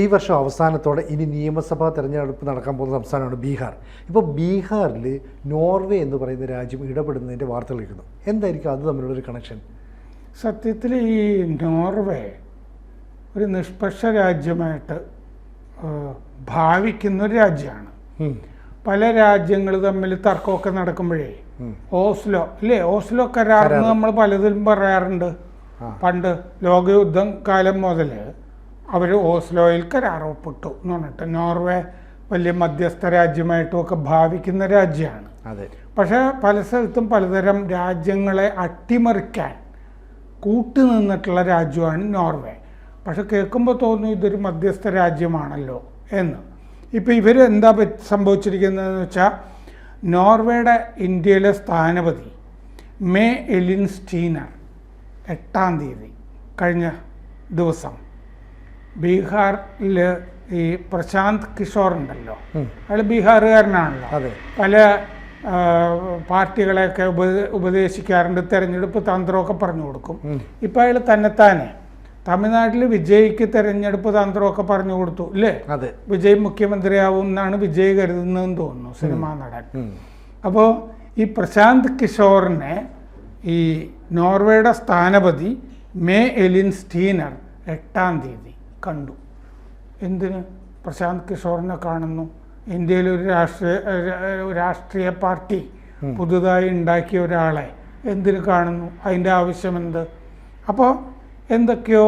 ഈ വർഷം അവസാനത്തോടെ ഇനി നിയമസഭാ തെരഞ്ഞെടുപ്പ് നടക്കാൻ പോകുന്ന സംസ്ഥാനമാണ് ബീഹാർ. ഇപ്പോൾ ബീഹാറിൽ നോർവേ എന്ന് പറയുന്ന രാജ്യം ഇടപെടുന്നതിൻ്റെ വാർത്തകൾ കേൾക്കുന്നു. എന്തായിരിക്കും അത് തമ്മിലുള്ളൊരു കണക്ഷൻ? സത്യത്തിൽ ഈ നോർവേ ഒരു നിഷ്പക്ഷ രാജ്യമായിട്ട് ഭാവിക്കുന്നൊരു രാജ്യമാണ്. പല രാജ്യങ്ങൾ തമ്മിൽ തർക്കമൊക്കെ നടക്കുമ്പോഴേ ഓസ്ലോ അല്ലേ, ഓസ്ലോ കരാറെന്ന് നമ്മൾ പലതിലും പറയാറുണ്ട്. പണ്ട് ലോകയുദ്ധം കാലം മുതൽ അവർ ഓസ്ലോയിൽ കരാർ ഒപ്പിട്ടു എന്ന് പറഞ്ഞിട്ട് നോർവേ വലിയ മധ്യസ്ഥ രാജ്യമായിട്ടും ഒക്കെ ഭാവിക്കുന്ന രാജ്യമാണ്. പക്ഷേ പല സ്ഥലത്തും പലതരം രാജ്യങ്ങളെ അട്ടിമറിക്കാൻ കൂട്ടുനിന്നിട്ടുള്ള രാജ്യമാണ് നോർവേ. പക്ഷെ കേൾക്കുമ്പോൾ തോന്നുന്നു ഇതൊരു മധ്യസ്ഥ രാജ്യമാണല്ലോ എന്ന്. ഇപ്പോൾ ഇവരെന്താ സംഭവിച്ചിരിക്കുന്നതെന്ന് വെച്ചാൽ, നോർവേയുടെ ഇന്ത്യയിലെ സ്ഥാനപതി മേ എലിൻ സ്റ്റീനർ 8-ാം തീയതി കഴിഞ്ഞ ദിവസം ബീഹാറിൽ ഈ പ്രശാന്ത് കിഷോർ ഉണ്ടല്ലോ, അയാൾ ബീഹാറുകാരനാണല്ലോ, പല പാർട്ടികളെയൊക്കെ ഉപദേശിക്കാറുണ്ട്, തെരഞ്ഞെടുപ്പ് തന്ത്രമൊക്കെ പറഞ്ഞു കൊടുക്കും. ഇപ്പം അയാൾ തന്നെത്താനെ തമിഴ്നാട്ടിൽ വിജയ്ക്ക് തെരഞ്ഞെടുപ്പ് തന്ത്രമൊക്കെ പറഞ്ഞു കൊടുത്തു അല്ലേ. വിജയ് മുഖ്യമന്ത്രിയാവും എന്നാണ് വിജയ് കരുതുന്നതെന്ന് തോന്നുന്നു, സിനിമാ നടൻ. അപ്പോൾ ഈ പ്രശാന്ത് കിഷോറിനെ ഈ നോർവേയുടെ സ്ഥാനപതി മേ എലിൻ സ്റ്റീനർ 8-ാം തീയതി കണ്ടു. എന്തിന് പ്രശാന്ത് കിഷോറിനെ കാണുന്നു? ഇന്ത്യയിലൊരു രാഷ്ട്രീയ പാർട്ടി പുതുതായി ഉണ്ടാക്കിയ ഒരാളെ എന്തിനു കാണുന്നു? അതിൻ്റെ ആവശ്യമെന്ത്? അപ്പോൾ എന്തൊക്കെയോ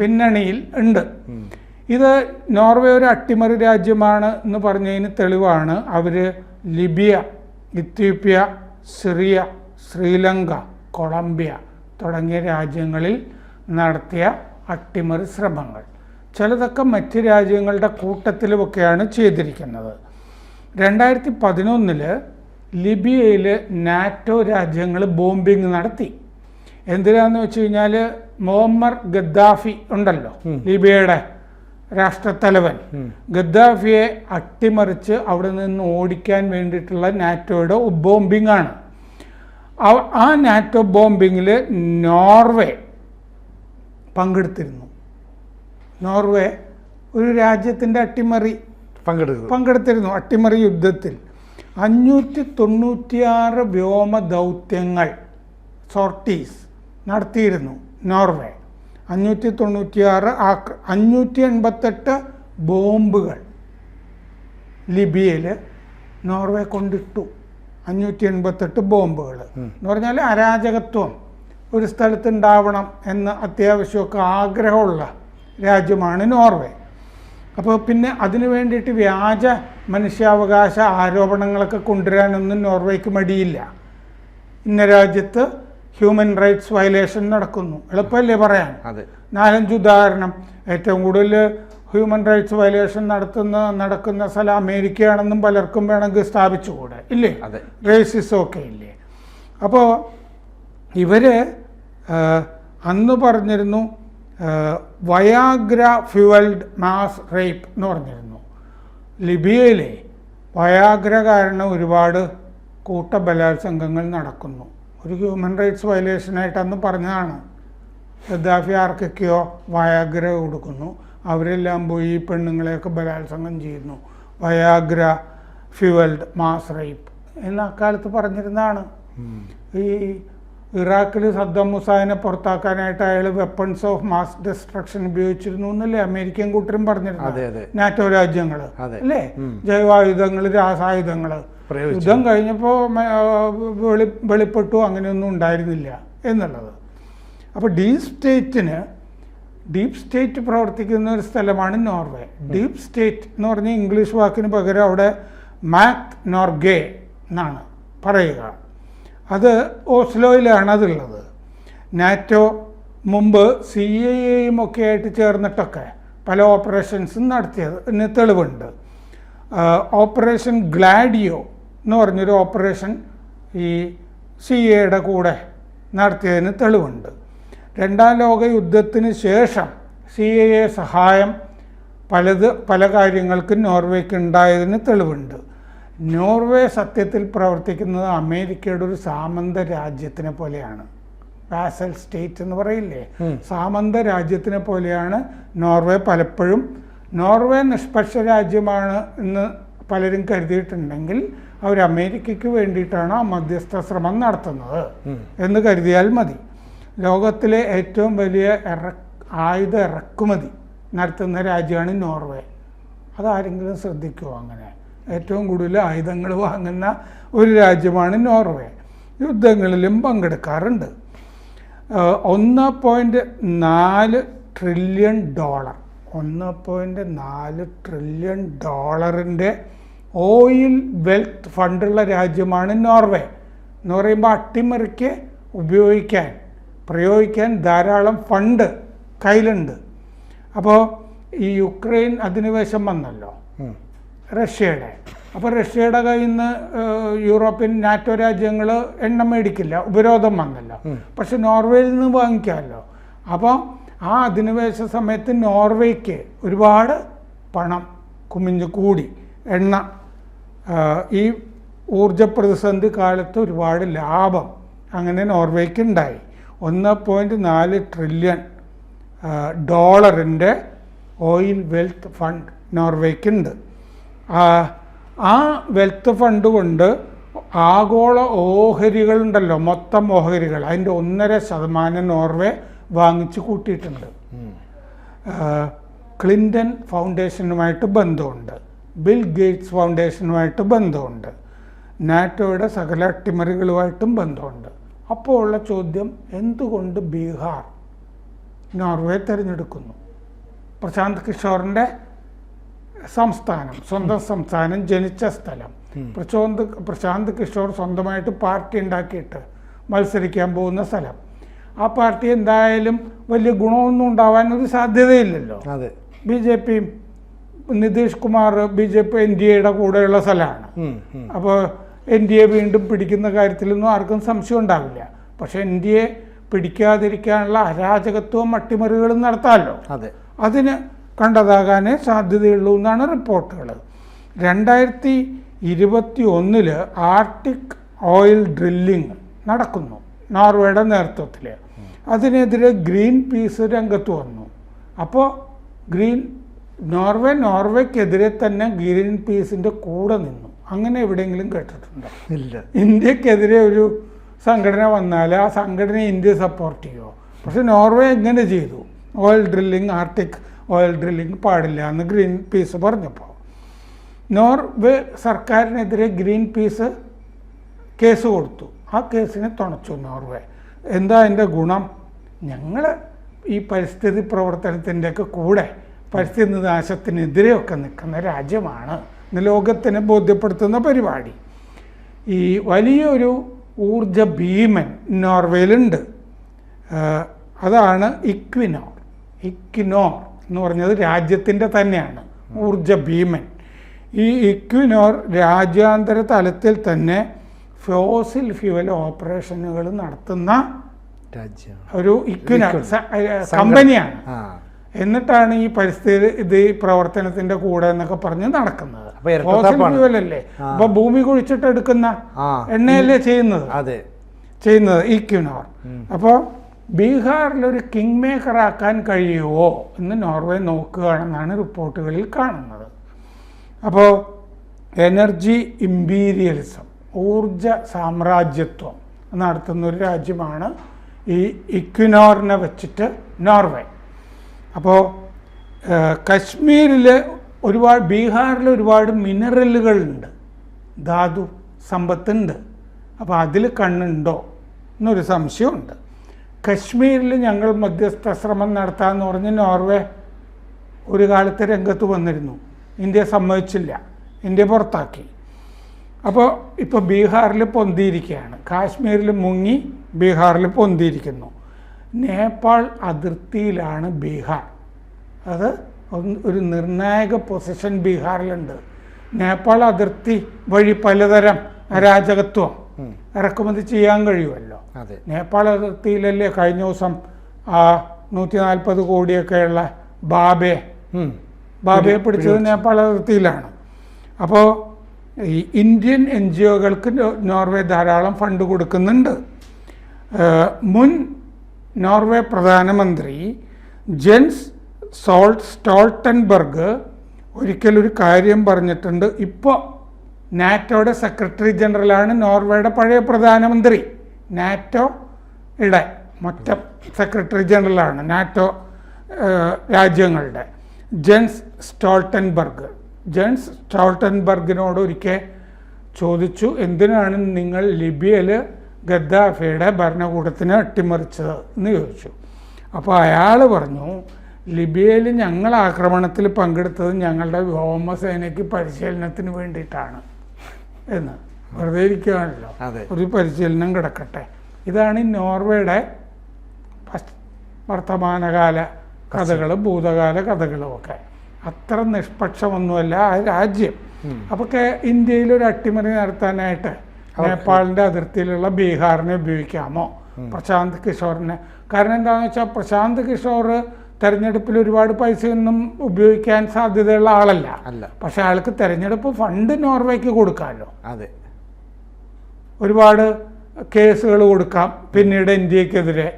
പിന്നണിയിൽ ഉണ്ട്. ഇത് നോർവേ ഒരു അട്ടിമറി രാജ്യമാണ് എന്ന് പറഞ്ഞതിന് തെളിവാണ് അവർ Libya, Ethiopia, Syria, Sri Lanka, Colombia തുടങ്ങിയ രാജ്യങ്ങളിൽ നടത്തിയ അട്ടിമറി ശ്രമങ്ങൾ. ചിലതൊക്കെ മറ്റ് രാജ്യങ്ങളുടെ കൂട്ടത്തിലുമൊക്കെയാണ് ചെയ്തിരിക്കുന്നത്. 2011 ലിബിയയിൽ നാറ്റോ രാജ്യങ്ങൾ ബോംബിങ് നടത്തി. എന്തിനാന്ന് വെച്ച് കഴിഞ്ഞാൽ, മുഅമ്മർ ഗദ്ദാഫി ഉണ്ടല്ലോ, ലിബിയയുടെ രാഷ്ട്രത്തലവൻ, ഗദ്ദാഫിയെ അട്ടിമറിച്ച് അവിടെ നിന്ന് ഓടിക്കാൻ വേണ്ടിയിട്ടുള്ള നാറ്റോയുടെ ബോംബിംഗ് ആണ്. ആ നാറ്റോ ബോംബിങ്ങിൽ നോർവേ പങ്കെടുത്തിരുന്നു. നോർവേ ഒരു രാജ്യത്തിൻ്റെ പങ്കെടുത്തിരുന്നു അട്ടിമറി യുദ്ധത്തിൽ. 596 വ്യോമ ദൗത്യങ്ങൾ സോർട്ടീസ് നടത്തിയിരുന്നു നോർവേ. 596 588 ബോംബുകൾ ലിബിയയിൽ നോർവേ കൊണ്ടിട്ടു. 588 ബോംബുകൾ എന്ന് പറഞ്ഞാൽ അരാജകത്വം ഒരു സ്ഥലത്ത് ഉണ്ടാവണം എന്ന് അത്യാവശ്യമൊക്കെ ആഗ്രഹമുള്ള രാജ്യമാണ് നോർവേ. അപ്പോൾ പിന്നെ അതിനു വേണ്ടിയിട്ട് വ്യാജ മനുഷ്യാവകാശ ആരോപണങ്ങളൊക്കെ കൊണ്ടുവരാനൊന്നും നോർവേക്ക് മടിയില്ല. ഇന്ന രാജ്യത്ത് ഹ്യൂമൻ റൈറ്റ്സ് വയലേഷൻ നടക്കുന്നു, എളുപ്പമല്ലേ പറയാൻ? 4-5 ഉദാഹരണം. ഏറ്റവും കൂടുതൽ ഹ്യൂമൻ റൈറ്റ്സ് വയലേഷൻ നടക്കുന്ന സ്ഥലം അമേരിക്കയാണെന്നും പലർക്കും വേണമെങ്കിൽ സ്ഥാപിച്ചുകൂടെ, ഇല്ലേ? റേസിസം ഒക്കെ ഇല്ലേ? അപ്പോൾ ഇവർ അന്ന് പറഞ്ഞിരുന്നു വയാഗ്ര ഫ്യൂവൽഡ് മാസ് റേപ്പ് എന്ന് പറഞ്ഞിരുന്നു. ലിബിയയിലെ വയാഗ്ര കാരണം ഒരുപാട് കൂട്ടബലാത്സംഗങ്ങൾ നടക്കുന്നു. ഒരു ഹ്യൂമൻ റൈറ്റ്സ് വയലേഷനായിട്ട് അന്ന് പറഞ്ഞതാണ്. ഗദ്ദാഫി ആർക്കൊക്കെയോ വയാഗ്ര കൊടുക്കുന്നു, അവരെല്ലാം പോയി പെണ്ണുങ്ങളെയൊക്കെ ബലാത്സംഗം ചെയ്യുന്നു. വയാഗ്ര ഫ്യൂവൽഡ് മാസ് റേപ്പ് എന്ന അക്കാലത്ത് പറഞ്ഞിരുന്നതാണ്. ഈ ഇറാഖിൽ സദ്ദാം ഹുസൈനെ പുറത്താക്കാനായിട്ട് അയാൾ വെപ്പൺസ് ഓഫ് മാസ് ഡിസ്ട്രക്ഷൻ ഉപയോഗിച്ചിരുന്നു എന്നല്ലേ അമേരിക്കൻ കൂട്ടരും പറഞ്ഞിരുന്നു. നാറ്റോ രാജ്യങ്ങൾ അല്ലേ, ജൈവായുധങ്ങൾ, രാസായുധങ്ങൾ. യുദ്ധം കഴിഞ്ഞപ്പോൾ വെളിപ്പെട്ടു അങ്ങനെയൊന്നും ഉണ്ടായിരുന്നില്ല എന്നുള്ളത്. അപ്പോൾ ഡീപ് സ്റ്റേറ്റ് പ്രവർത്തിക്കുന്ന ഒരു സ്ഥലമാണ് നോർവേ. ഡീപ് സ്റ്റേറ്റ് എന്ന് പറഞ്ഞ ഇംഗ്ലീഷ് വാക്കിന് പകരം അവിടെ മാക് നോർഗേ എന്നാണ് പറയുക. അത് ഓസ്ലോയിലാണ് അതുള്ളത്. നാറ്റോ മുമ്പ് CIA ഒക്കെ ആയിട്ട് ചേർന്നിട്ടൊക്കെ പല ഓപ്പറേഷൻസും നടത്തിയതിന് തെളിവുണ്ട്. ഓപ്പറേഷൻ ഗ്ലാഡിയോ എന്ന് പറഞ്ഞൊരു ഓപ്പറേഷൻ ഈ CIA കൂടെ നടത്തിയതിന് തെളിവുണ്ട്. 2-ാം ലോക യുദ്ധത്തിന് ശേഷം CIA സഹായം പല കാര്യങ്ങൾക്കും നോർവേക്ക് ഉണ്ടായതിന് തെളിവുണ്ട്. നോർവേ സത്യത്തിൽ പ്രവർത്തിക്കുന്നത് അമേരിക്കയുടെ ഒരു സാമന്ത രാജ്യത്തിനെ പോലെയാണ്. വാസൽ സ്റ്റേറ്റ് എന്ന് പറയില്ലേ, സാമന്ത രാജ്യത്തിനെ പോലെയാണ് നോർവേ പലപ്പോഴും. നോർവേ നിഷ്പക്ഷ രാജ്യമാണ് എന്ന് പലരും കരുതിയിട്ടുണ്ടെങ്കിൽ അവർ അമേരിക്കയ്ക്ക് വേണ്ടിയിട്ടാണ് ആ മധ്യസ്ഥ ശ്രമം നടത്തുന്നത് എന്ന് കരുതിയാൽ മതി. ലോകത്തിലെ ഏറ്റവും വലിയ ആയുധ ഇറക്കുമതി നടത്തുന്ന രാജ്യമാണ് നോർവേ. അതാരെങ്കിലും ശ്രദ്ധിക്കുമോ? അങ്ങനെ ഏറ്റവും കൂടുതൽ ആയുധങ്ങൾ വാങ്ങുന്ന ഒരു രാജ്യമാണ് നോർവേ. യുദ്ധങ്ങളിലും പങ്കെടുക്കാറുണ്ട്. 1.4 ട്രില്യൺ ഡോളർ, 1.4 ട്രില്യൺ ഡോളറിൻ്റെ ഓയിൽ വെൽത്ത് ഫണ്ടുള്ള രാജ്യമാണ് നോർവേ. എന്ന് പറയുമ്പോൾ അട്ടിമറിക്ക് പ്രയോഗിക്കാൻ ധാരാളം ഫണ്ട് കയ്യിലുണ്ട്. അപ്പോൾ ഈ യുക്രൈൻ അധിനിവേശം വന്നല്ലോ റഷ്യയുടെ. അപ്പോൾ റഷ്യയുടെ കയ്യിൽ നിന്ന് യൂറോപ്യൻ നാറ്റോ രാജ്യങ്ങൾ എണ്ണ മേടിക്കില്ല, ഉപരോധം വന്നല്ലോ. പക്ഷെ നോർവേയിൽ നിന്ന് വാങ്ങിക്കാമല്ലോ. അപ്പോൾ ആ അധിനിവേശ സമയത്ത് നോർവേക്ക് ഒരുപാട് പണം കുമിഞ്ഞു കൂടി. എണ്ണ ഈ ഊർജ പ്രതിസന്ധി കാലത്ത് ഒരുപാട് ലാഭം അങ്ങനെ നോർവേക്ക് ഉണ്ടായി. 1.4 ട്രില്യൺ ഡോളറിൻ്റെ ഓയിൽ വെൽത്ത് ഫണ്ട് നോർവേക്കുണ്ട്. ആ വെൽത്ത് ഫണ്ട് കൊണ്ട് ആഗോള ഓഹരികളുണ്ടല്ലോ, മൊത്തം ഓഹരികൾ, അതിൻ്റെ 1.5% നോർവേ വാങ്ങിച്ചു കൂട്ടിയിട്ടുണ്ട്. ക്ലിൻ്റൺ ഫൗണ്ടേഷനുമായിട്ട് ബന്ധമുണ്ട്, ബിൽ ഗേറ്റ്സ് ഫൗണ്ടേഷനുമായിട്ട് ബന്ധമുണ്ട്, നാറ്റോയുടെ സകല അട്ടിമറികളുമായിട്ടും ബന്ധമുണ്ട്. അപ്പോൾ ഉള്ള ചോദ്യം, എന്തുകൊണ്ട് ബീഹാർ നോർവേ തിരഞ്ഞെടുക്കുന്നു? പ്രശാന്ത് കിഷോറിൻ്റെ സംസ്ഥാനം, സ്വന്തം സംസ്ഥാനം, ജനിച്ച സ്ഥലം. പ്രശാന്ത് കിഷോർ സ്വന്തമായിട്ട് പാർട്ടി ഉണ്ടാക്കിയിട്ട് മത്സരിക്കാൻ പോകുന്ന സ്ഥലം. ആ പാർട്ടി എന്തായാലും വലിയ ഗുണമൊന്നും ഉണ്ടാവാൻ ഒരു സാധ്യതയില്ലല്ലോ. BJP നിതീഷ് കുമാർ BJP NDAയുടെ കൂടെയുള്ള സ്ഥലമാണ്. അപ്പോൾ NDA വീണ്ടും പിടിക്കുന്ന കാര്യത്തിലൊന്നും ആർക്കും സംശയം ഉണ്ടാവില്ല. പക്ഷെ NDA പിടിക്കാതിരിക്കാനുള്ള അരാജകത്വവും അട്ടിമറികളും നടത്താമല്ലോ. അതിന് കണ്ടതാകാനേ സാധ്യതയുള്ളൂ എന്നാണ് റിപ്പോർട്ടുകൾ. 2021 ആർട്ടിക് ഓയിൽ ഡ്രില്ലിങ് നടക്കുന്നു നോർവേയുടെ നേതൃത്വത്തിൽ. അതിനെതിരെ ഗ്രീൻ പീസ് രംഗത്ത് വന്നു. അപ്പോൾ നോർവേക്കെതിരെ തന്നെ ഗ്രീൻ പീസിൻ്റെ കൂടെ നിന്നു. അങ്ങനെ എവിടെയെങ്കിലും കേട്ടിട്ടുണ്ടോ? ഇല്ല. ഇന്ത്യക്കെതിരെ ഒരു സംഘടന വന്നാൽ ആ സംഘടനയെ ഇന്ത്യ സപ്പോർട്ട് ചെയ്യുമോ? പക്ഷെ നോർവേ എങ്ങനെ ചെയ്തു? ആർട്ടിക് ഓയിൽ ഡ്രില്ലിങ് പാടില്ല എന്ന് ഗ്രീൻ പീസ് പറഞ്ഞപ്പോൾ നോർവേ സർക്കാരിനെതിരെ ഗ്രീൻ പീസ് കേസ് കൊടുത്തു. ആ കേസിനെ തുണച്ചു നോർവേ. എന്താ അതിൻ്റെ ഗുണം? ഞങ്ങൾ ഈ പരിസ്ഥിതി പ്രവർത്തനത്തിൻ്റെയൊക്കെ കൂടെ പരിസ്ഥിതി നാശത്തിനെതിരെയൊക്കെ നിൽക്കുന്ന രാജ്യമാണ് എന്ന് ലോകത്തിന് ബോധ്യപ്പെടുത്തുന്ന പരിപാടി. ഈ വലിയൊരു ഊർജ ഭീമൻ നോർവേയിലുണ്ട്. അതാണ് ഇക്വിനോർ എന്ന് പറഞ്ഞത് രാജ്യത്തിൻ്റെ തന്നെയാണ് ഊർജ ഭീമൻ. ഈ ഇക്വിനോർ രാജ്യാന്തര തലത്തിൽ തന്നെ ഫോസിൽ ഫ്യൂവൽ ഓപ്പറേഷനുകൾ നടത്തുന്ന ഒരു ഇക്വിനോർ കമ്പനിയാണ്. എന്നിട്ടാണ് ഈ പരിസ്ഥിതി പ്രവർത്തനത്തിന്റെ കൂടെ എന്നൊക്കെ പറഞ്ഞ് നടക്കുന്നത്. ഫോസിൽ ഫ്യൂവൽ അല്ലേ, അപ്പൊ ഭൂമി കുഴിച്ചിട്ട് എടുക്കുന്ന എണ്ണയല്ലേ ചെയ്യുന്നത് ഇക്വിനോർ. അപ്പോൾ ബീഹാറിലൊരു കിങ് മേക്കർ ആക്കാൻ കഴിയുമോ എന്ന് നോർവേ നോക്കുകയാണെന്നാണ് റിപ്പോർട്ടുകളിൽ കാണുന്നത്. അപ്പോൾ എനർജി ഇമ്പീരിയലിസം, ഊർജ സാമ്രാജ്യത്വം നടത്തുന്ന ഒരു രാജ്യമാണ് ഈ ഇക്വിനോറിനെ വെച്ചിട്ട് നോർവേ. അപ്പോൾ ബീഹാറിൽ ഒരുപാട് മിനറലുകളുണ്ട്, ധാതു സമ്പത്തുണ്ട്. അപ്പോൾ അതിൽ കണ്ണുണ്ടോ എന്നൊരു സംശയമുണ്ട്. കശ്മീരിൽ ഞങ്ങൾ മധ്യസ്ഥ ശ്രമം നടത്താമെന്ന് പറഞ്ഞ് നോർവേ ഒരു കാലത്ത് രംഗത്ത് വന്നിരുന്നു. ഇന്ത്യ സമ്മതിച്ചില്ല, ഇന്ത്യ പുറത്താക്കി. അപ്പോൾ ഇപ്പോൾ ബീഹാറിൽ പൊന്തിയിരിക്കുകയാണ്. കാശ്മീരിൽ മുങ്ങി ബീഹാറിൽ പൊന്തിയിരിക്കുന്നു. നേപ്പാൾ അതിർത്തിയിലാണ് ബീഹാർ. അത് ഒരു നിർണായക പൊസിഷൻ ബീഹാറിലുണ്ട്. നേപ്പാൾ അതിർത്തി വഴി പലതരം അരാജകത്വം ഇറക്കുമതി ചെയ്യാൻ കഴിയുമല്ലോ. നേപ്പാൾ അതിർത്തിയിലല്ലേ കഴിഞ്ഞ ദിവസം 140 കോടിയൊക്കെയുള്ള ബാബയെ പിടിച്ചത് നേപ്പാൾ അതിർത്തിയിലാണ്. അപ്പോൾ ഈ ഇന്ത്യൻ NGOകൾക്ക് നോർവേ ധാരാളം ഫണ്ട് കൊടുക്കുന്നുണ്ട്. മുൻ നോർവേ പ്രധാനമന്ത്രി ജെൻസ് സ്റ്റോൾട്ടൻബർഗ് ഒരിക്കലൊരു കാര്യം പറഞ്ഞിട്ടുണ്ട്. ഇപ്പോൾ നാറ്റോയുടെ സെക്രട്ടറി ജനറലാണ് നോർവേയുടെ പഴയ പ്രധാനമന്ത്രി. നാറ്റോയുടെ മൊത്തം സെക്രട്ടറി ജനറലാണ് നാറ്റോ രാജ്യങ്ങളുടെ ജെൻസ് സ്റ്റോൾട്ടൻബർഗിനോട് ഒരിക്കൽ ചോദിച്ചു, എന്തിനാണ് നിങ്ങൾ ലിബിയയിൽ ഗദ്ദാഫിയുടെ ഭരണകൂടത്തിനെ അട്ടിമറിച്ചത് എന്ന് ചോദിച്ചു. അപ്പോൾ അയാൾ പറഞ്ഞു, ലിബിയയിൽ ഞങ്ങൾ ആക്രമണത്തിൽ പങ്കെടുത്തത് ഞങ്ങളുടെ വ്യോമസേനയ്ക്ക് പരിശീലനത്തിന് വേണ്ടിയിട്ടാണ് എന്ന്. വെറുതെ ഇരിക്കുകയാണല്ലോ, ഒരു പരിശീലനം കിടക്കട്ടെ. ഇതാണ് നോർവേയുടെ വർത്തമാനകാല കഥകളും ഭൂതകാല കഥകളും ഒക്കെ. അത്ര നിഷ്പക്ഷമൊന്നുമല്ല ആ രാജ്യം. അപ്പോൾ ഇന്ത്യയിൽ ഒരു അട്ടിമറി നടത്താനായിട്ട് നേപ്പാളിൻ്റെ അതിർത്തിയിലുള്ള ബീഹാറിനെ ഉപയോഗിക്കാമോ, പ്രശാന്ത് കിഷോറിനെ? കാരണം എന്താണെന്ന് വെച്ചാൽ പ്രശാന്ത് കിഷോർ തെരഞ്ഞെടുപ്പിൽ ഒരുപാട് പൈസയൊന്നും ഉപയോഗിക്കാൻ സാധ്യതയുള്ള ആളല്ല. പക്ഷെ അയാൾക്ക് തെരഞ്ഞെടുപ്പ് ഫണ്ട് നോർവേക്ക് കൊടുക്കാമല്ലോ. അതെ, ഒരുപാട് കേസുകൾ കൊടുക്കാം പിന്നീട് ഇന്ത്യക്കെതിരെ,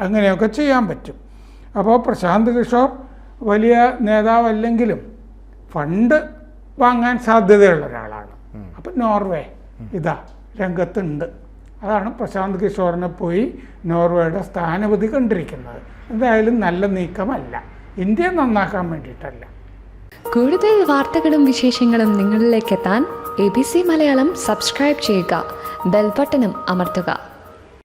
അങ്ങനെയൊക്കെ ചെയ്യാൻ പറ്റും. അപ്പോൾ പ്രശാന്ത് കിഷോർ വലിയ നേതാവല്ലെങ്കിലും ഫണ്ട് വാങ്ങാൻ സാധ്യതയുള്ള ഒരാളാണ്. അപ്പം നോർവേ ഇതാ രംഗത്തുണ്ട്. അതാണ് പ്രശാന്ത് കിഷോറിനെ പോയി നോർവേയുടെ സ്ഥാനപതി കണ്ടിരിക്കുന്നത്. എന്തായാലും നല്ല നീക്കമല്ല, ഇന്ത്യ നന്നാക്കാൻ വേണ്ടിയിട്ടല്ല. കൂടുതൽ വാർത്തകളും വിശേഷങ്ങളും നിങ്ങളിലേക്ക് എത്താൻ ABC മലയാളം സബ്സ്ക്രൈബ് ചെയ്യുക, ബെൽ ബട്ടണും അമർത്തുക.